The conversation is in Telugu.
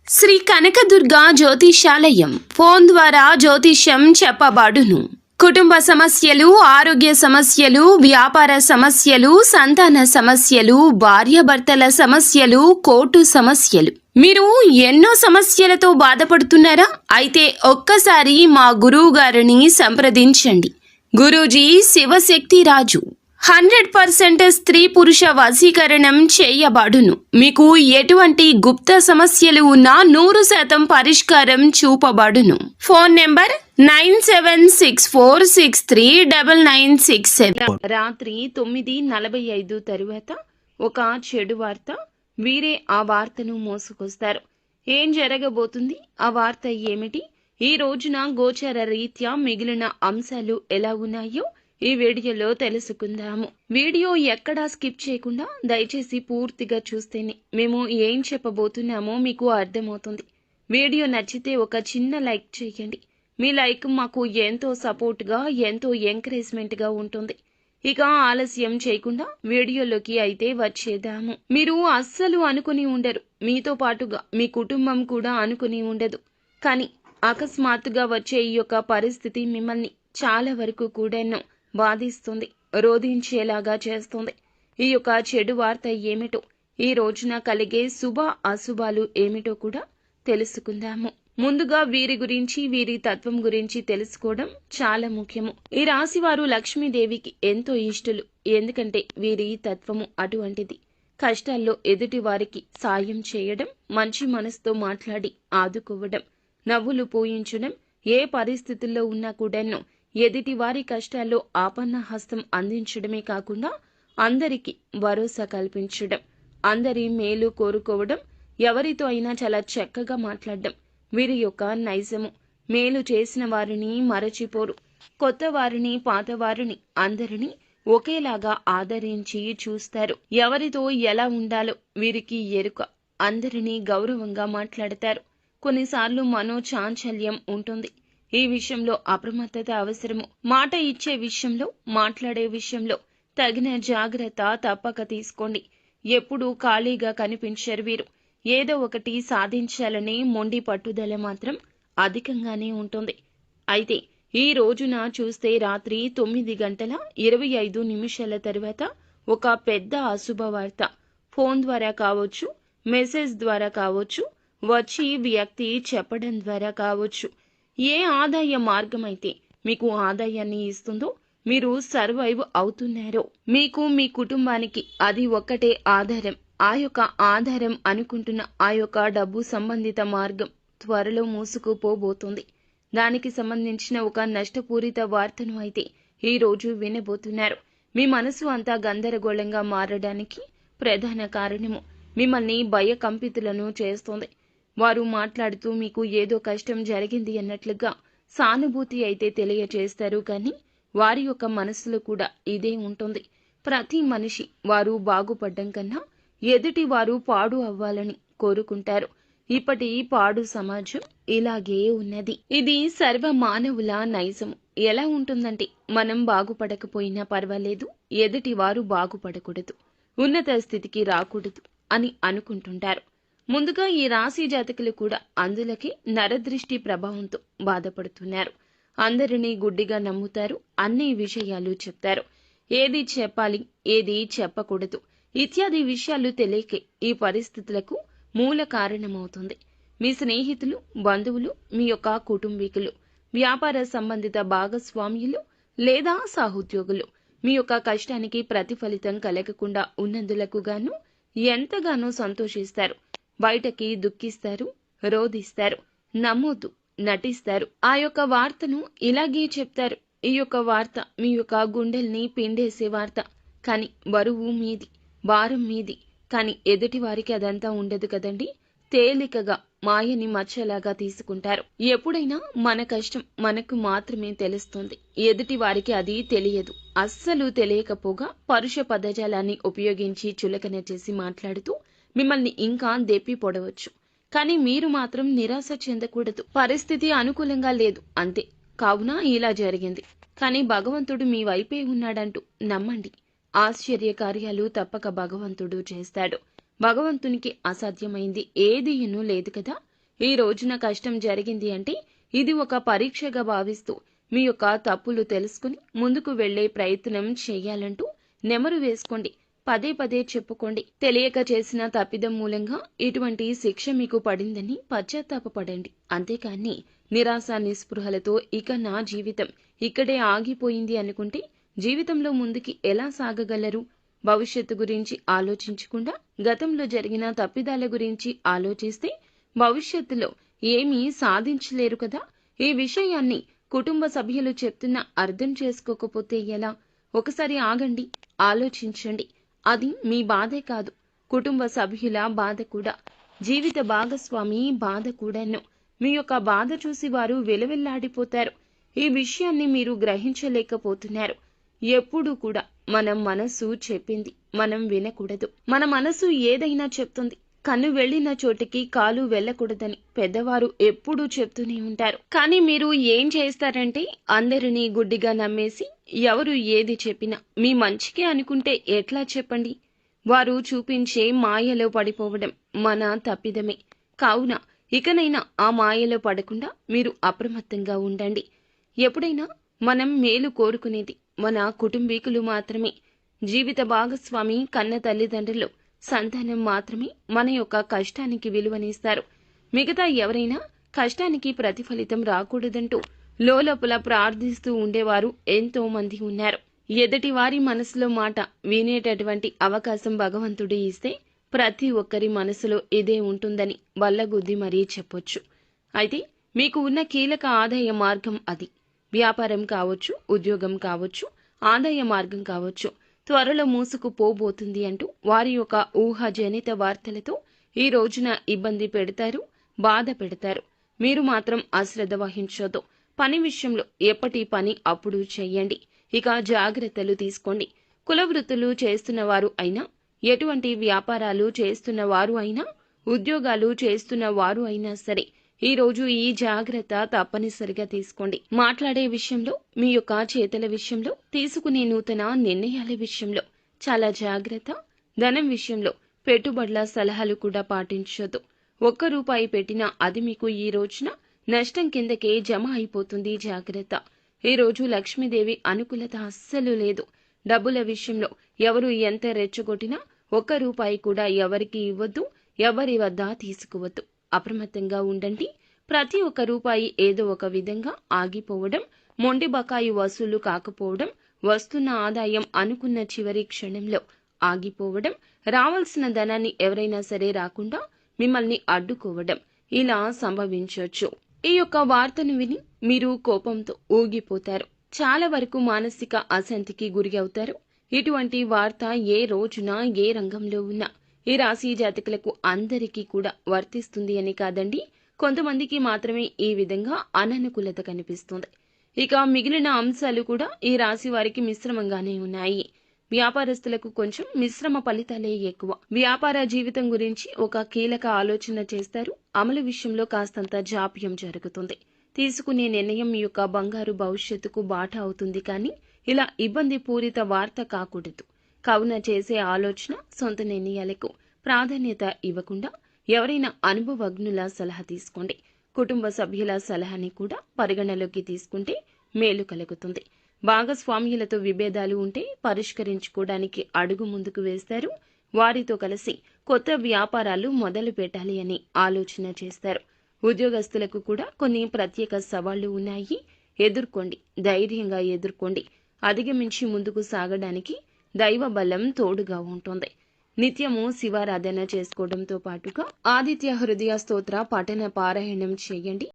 శ్రీ కనకదుర్గ జ్యోతిషాలయం ఫోన్ ద్వారా జ్యోతిష్యం చెప్పబడును. కుటుంబ సమస్యలు, ఆరోగ్య సమస్యలు, వ్యాపార సమస్యలు, సంతాన సమస్యలు, భార్యాభర్తల సమస్యలు, కోర్టు సమస్యలు. మీరు ఎన్నో సమస్యలతో బాధపడుతున్నారా? అయితే ఒక్కసారి మా గురువు గారిని సంప్రదించండి. గురూజీ శివశక్తి రాజు 100% స్త్రీ పురుష వశీకరణం చేయబడును. మీకు ఎటువంటి గుప్త సమస్యలు ఉన్నా 100% పరిష్కారం చూపబడును. Phone number 9764639967. రాత్రి 9:45 తరువాత ఒక చెడు వార్త. వీరే ఆ వార్తను మోసుకొస్తారు. ఏం జరగబోతుంది? ఆ వార్త ఏమిటి? ఈ రోజున గోచర రీత్యా మిగిలిన అంశాలు ఎలా ఉన్నాయో ఈ వీడియోలో తెలుసుకుందాము. వీడియో ఎక్కడా స్కిప్ చేయకుండా దయచేసి పూర్తిగా చూస్తేనే మేము ఏం చెప్పబోతున్నామో మీకు అర్థమవుతుంది. వీడియో నచ్చితే ఒక చిన్న లైక్ చేయండి. మీ లైక్ మాకు ఎంతో సపోర్ట్గా, ఎంతో ఎంకరేజ్మెంట్గా ఉంటుంది. ఇక ఆలస్యం చేయకుండా వీడియోలోకి అయితే వచ్చేద్దాము. మీరు అస్సలు అనుకుని ఉండరు, మీతో పాటుగా మీ కుటుంబం కూడా అనుకుని ఉండదు. కానీ అకస్మాత్తుగా వచ్చే ఈ యొక్క పరిస్థితి మిమ్మల్ని చాలా వరకు కూడాను బాధిస్తుంది, రోధించేలాగా చేస్తుంది. ఈ యొక్క చెడు వార్త ఏమిటో, ఈ రోజున కలిగే శుభ అశుభాలు ఏమిటో కూడా తెలుసుకుందాము. ముందుగా వీరి గురించి, వీరి తత్వం గురించి తెలుసుకోవడం చాలా ముఖ్యము. ఈ రాశి వారు లక్ష్మీదేవికి ఎంతో ఇష్టలు. ఎందుకంటే వీరి తత్వము అటువంటిది. కష్టాల్లో ఎదుటి వారికి సాయం చేయడం, మంచి మనసుతో మాట్లాడి ఆదుకోవడం, నవ్వులు పూయించడం, ఏ పరిస్థితుల్లో ఉన్నా కూడాను ఎదుటి వారి కష్టాల్లో ఆపన్న హస్తం అందించడమే కాకుండా అందరికీ భరోసా కల్పించడం, అందరి మేలు కోరుకోవడం, ఎవరితో అయినా చాలా చక్కగా మాట్లాడడం వీరి యొక్క నైజము. మేలు చేసిన వారిని మరచిపోరు. కొత్త వారిని, పాత వారిని అందరినీ ఒకేలాగా ఆదరించి చూస్తారు. ఎవరితో ఎలా ఉండాలో వీరికి ఎరుక. అందరినీ గౌరవంగా మాట్లాడతారు. కొన్నిసార్లు మనోచాంచల్యం ఉంటుంది. ఈ విషయంలో అప్రమత్తత అవసరము. మాట ఇచ్చే విషయంలో, మాట్లాడే విషయంలో తగిన జాగ్రత్త తప్పక తీసుకోండి. ఎప్పుడూ ఖాళీగా కనిపించరు వీరు. ఏదో ఒకటి సాధించాలనే మొండి పట్టుదల మాత్రం అధికంగానే ఉంటుంది. అయితే ఈ రోజున చూస్తే రాత్రి 9:25 తర్వాత ఒక పెద్ద అశుభ వార్త ఫోన్ ద్వారా కావచ్చు, మెసేజ్ ద్వారా కావచ్చు, వచ్చి వ్యక్తి చెప్పడం ద్వారా కావచ్చు. ఏ ఆదాయ మార్గం అయితే మీకు ఆదాయాన్ని ఇస్తుందో, మీరు సర్వైవ్ అవుతున్నారో, మీకు మీ కుటుంబానికి అది ఒక్కటే ఆధారం. ఆ యొక్క ఆధారం అనుకుంటున్న ఆ యొక్క డబ్బు సంబంధిత మార్గం త్వరలో మూసుకుపోబోతుంది. దానికి సంబంధించిన ఒక నష్టపూరిత వార్తను అయితే ఈ రోజు వినబోతున్నారు. మీ మనసు అంతా గందరగోళంగా మారడానికి ప్రధాన కారణము మిమ్మల్ని భయకంపితులను చేస్తోంది. వారు మాట్లాడుతూ మీకు ఏదో కష్టం జరిగింది అన్నట్లుగా సానుభూతి అయితే తెలియచేస్తారు. కానీ వారి యొక్క మనసులో కూడా ఇదే ఉంటుంది. ప్రతి మనిషి వారు బాగుపడ్డం కన్నా ఎదుటి వారు పాడు అవ్వాలని కోరుకుంటారు. ఇప్పటి పాడు సమాజం ఇలాగే ఉన్నది. ఇది సర్వ మానవుల నైజము. ఎలా ఉంటుందంటే, మనం బాగుపడకపోయినా పర్వాలేదు, ఎదుటి వారు బాగుపడకూడదు, ఉన్నత స్థితికి రాకూడదు అని అనుకుంటుంటారు. ముందుగా ఈ రాశి జాతకులు కూడా అందులకే నరదృష్టి ప్రభావంతో బాధపడుతున్నారు. అందరినీ గుడ్డిగా నమ్ముతారు. అన్ని విషయాలు చెప్తారు. ఏది చెప్పాలి, ఏది చెప్పకూడదు ఇత్యాది విషయాలు తెలియకే ఈ పరిస్థితులకు మూల కారణమవుతుంది. మీ స్నేహితులు, బంధువులు, మీ యొక్క కుటుంబీకులు, వ్యాపార సంబంధిత భాగస్వామ్యులు లేదా సహోద్యోగులు మీ యొక్క కష్టానికి ప్రతిఫలితం కలగకుండా ఉన్నందులకు గాను ఎంతగానో సంతోషిస్తారు. బయటకి దుఃఖిస్తారు, రోధిస్తారు, నమ్మొద్దు, నటిస్తారు. ఆ యొక్క వార్తను ఇలాగే చెప్తారు. ఈ యొక్క వార్త మీ యొక్క గుండెల్ని పిండేసే వార్త. కానీ బరువు మీది, భారం మీది. కానీ ఎదుటి వారికి అదంతా ఉండదు కదండి. తేలికగా మాయని మచ్చలాగా తీసుకుంటారు. ఎప్పుడైనా మన కష్టం మనకు మాత్రమే తెలుస్తుంది, ఎదుటి వారికి అది తెలియదు. అస్సలు తెలియకపోగా పరుష పదజాలాన్ని ఉపయోగించి చులకన చేసి మాట్లాడుతూ మిమ్మల్ని ఇంకా దెప్పి పొడవచ్చు. కానీ మీరు మాత్రం నిరాశ చెందకూడదు. పరిస్థితి అనుకూలంగా లేదు అంతే, కావున ఇలా జరిగింది. కానీ భగవంతుడు మీ వైపే ఉన్నాడంటూ నమ్మండి. ఆశ్చర్య కార్యాలు తప్పక భగవంతుడు చేస్తాడు. భగవంతునికి అసాధ్యమైంది ఏదీనూ లేదు కదా. ఈ రోజున కష్టం జరిగింది అంటే ఇది ఒక పరీక్షగా భావిస్తూ మీ యొక్క తప్పులు తెలుసుకుని ముందుకు వెళ్లే ప్రయత్నం చేయాలంటూ నెమరు వేసుకోండి. పదే పదే చెప్పుకోండి. తెలియక చేసిన తప్పిదం మూలంగా ఇటువంటి శిక్ష మీకు పడిందని పశ్చాత్తాపపడండి. అంతేకాని నిరాశ నిస్పృహలతో ఇక నా జీవితం ఇక్కడే ఆగిపోయింది అనుకుంటే జీవితంలో ముందుకి ఎలా సాగగలరు? భవిష్యత్తు గురించి ఆలోచించకుండా గతంలో జరిగిన తప్పిదాల గురించి ఆలోచిస్తే భవిష్యత్తులో ఏమీ సాధించలేరు కదా. ఈ విషయాన్ని కుటుంబ సభ్యులు చెప్తున్నా అర్థం చేసుకోకపోతే ఎలా? ఒకసారి ఆగండి, ఆలోచించండి. అది మీ బాధే కాదు, కుటుంబ సభ్యుల బాధ కూడా, జీవిత భాగస్వామి బాధ కూడాను. మీ యొక్క బాధ చూసి వారు విలవిల్లాడిపోతారు. ఈ విషయాన్ని మీరు గ్రహించలేకపోతున్నారు. ఎప్పుడూ కూడా మన మనసు చెప్పింది మనం వినకూడదు. మన మనసు ఏదైనా చెప్తుంది. కన్ను వెళ్లిన చోటికి కాలు వెళ్ళకూడదని పెద్దవారు ఎప్పుడూ చెప్తూనే ఉంటారు. కానీ మీరు ఏం చేస్తారంటే అందరినీ గుడ్డిగా నమ్మేసి ఎవరు ఏది చెప్పినా మీ మంచికే అనుకుంటే ఎట్లా చెప్పండి? వారు చూపించే మాయలో పడిపోవడం మన తప్పిదమే. కావున ఇకనైనా ఆ మాయలో పడకుండా మీరు అప్రమత్తంగా ఉండండి. ఎప్పుడైనా మనం మేలు కోరుకునేది మన కుటుంబీకులు మాత్రమే. జీవిత భాగస్వామి, కన్న తల్లిదండ్రులు, సంతానం మాత్రమే మన యొక్క కష్టానికి విలువనిస్తారు. మిగతా ఎవరైనా కష్టానికి ప్రతిఫలితం రాకూడదంటూ లోలోపల ప్రార్థిస్తూ ఉండేవారు ఎంతో మంది ఉన్నారు. ఎదుటి వారి మనసులో మాట వినేటటువంటి అవకాశం భగవంతుడు ఇస్తే ప్రతి ఒక్కరి మనసులో ఇదే ఉంటుందని వల్లగుద్ది మరీ చెప్పొచ్చు. అయితే మీకు ఉన్న కీలక ఆదాయ మార్గం అది. వ్యాపారం కావచ్చు, ఉద్యోగం కావచ్చు, ఆదాయ మార్గం కావచ్చు త్వరలో మూసుకుపోబోతుంది అంటూ వారి యొక్క ఊహాజనిత వార్తలతో ఈ రోజున ఇబ్బంది పెడతారు, బాధ పెడతారు. మీరు మాత్రం అశ్రద్ధ వహించొద్దు. పని విషయంలో ఎప్పటి పని అప్పుడు చెయ్యండి. ఇక జాగ్రత్తలు తీసుకోండి. కుల వృత్తులు చేస్తున్న వారు అయినా, ఎటువంటి వ్యాపారాలు చేస్తున్న వారు అయినా, ఉద్యోగాలు చేస్తున్న వారు అయినా సరే ఈ రోజు ఈ జాగ్రత్త తప్పనిసరిగా తీసుకోండి. మాట్లాడే విషయంలో, మీ యొక్క చేతల విషయంలో, తీసుకునే నూతన నిర్ణయాల విషయంలో చాలా జాగ్రత్త. ధనం విషయంలో పెట్టుబడుల సలహాలు కూడా పాటించొద్దు. ₹1 పెట్టినా అది మీకు ఈ రోజున నష్టం కిందకే జమ అయిపోతుంది. జాగ్రత్త. ఈ రోజు లక్ష్మీదేవి అనుకూలత అస్సలు లేదు. డబ్బుల విషయంలో ఎవరు ఎంత రెచ్చగొట్టినా ₹1 కూడా ఎవరికి ఇవ్వద్దు, ఎవరి వద్ద తీసుకువద్దు. అప్రమత్తంగా ఉండండి. ప్రతి ఒక్క రూపాయి ఏదో ఒక విధంగా ఆగిపోవడం, మొండి బకాయి వసూలు కాకపోవడం, వస్తున్న ఆదాయం అనుకున్న చివరి క్షణంలో ఆగిపోవడం, రావాల్సిన ధనాన్ని ఎవరైనా సరే రాకుండా మిమ్మల్ని అడ్డుకోవడం ఇలా సంభవించవచ్చు. ఈ యొక్క వార్తను విని మీరు కోపంతో ఊగిపోతారు. చాలా వరకు మానసిక అశాంతికి గురి అవుతారు. ఇటువంటి వార్త ఏ రోజున ఏ రంగంలో ఉన్నా ఈ రాశి జాతకులకు అందరికీ కూడా వర్తిస్తుంది అని కాదండి, కొంతమందికి మాత్రమే ఈ విధంగా అననుకూలత కనిపిస్తుంది. ఇక మిగిలిన అంశాలు కూడా ఈ రాశి వారికి మిశ్రమంగానే ఉన్నాయి. వ్యాపారస్తులకు కొంచెం మిశ్రమ ఫలితాలే ఎక్కువ. వ్యాపార జీవితం గురించి ఒక కీలక ఆలోచన చేస్తారు. అమలు విషయంలో కాస్తంత జాప్యం జరుగుతుంది. తీసుకునే నిర్ణయం మీ యొక్క బంగారు భవిష్యత్తుకు బాట అవుతుంది. కానీ ఇలా ఇబ్బంది పూరిత వార్త కాకూడదు. కావున చేసే ఆలోచన, సొంత నిర్ణయాలకు ప్రాధాన్యత ఇవ్వకుండా ఎవరైనా అనుభవజ్ఞుల సలహా తీసుకోండి. కుటుంబ సభ్యుల సలహాని కూడా పరిగణలోకి తీసుకుంటే మేలు కలుగుతుంది. భాగస్వామ్యులతో విభేదాలు ఉంటే పరిష్కరించుకోవడానికి అడుగు ముందుకు వేస్తారు. వారితో కలిసి కొత్త వ్యాపారాలు మొదలు పెట్టాలి అని ఆలోచన చేస్తారు. ఉద్యోగస్తులకు కూడా కొన్ని ప్రత్యేక సవాళ్లు ఉన్నాయి. ఎదుర్కోండి, ధైర్యంగా ఎదుర్కోండి. అధిగమించి ముందుకు సాగడానికి దైవ బలం తోడుగా ఉంటుంది. నిత్యము శివారాధన చేసుకోవడంతో పాటుగా ఆదిత్య హృదయ స్తోత్ర పఠన పారాయణం చేయండి.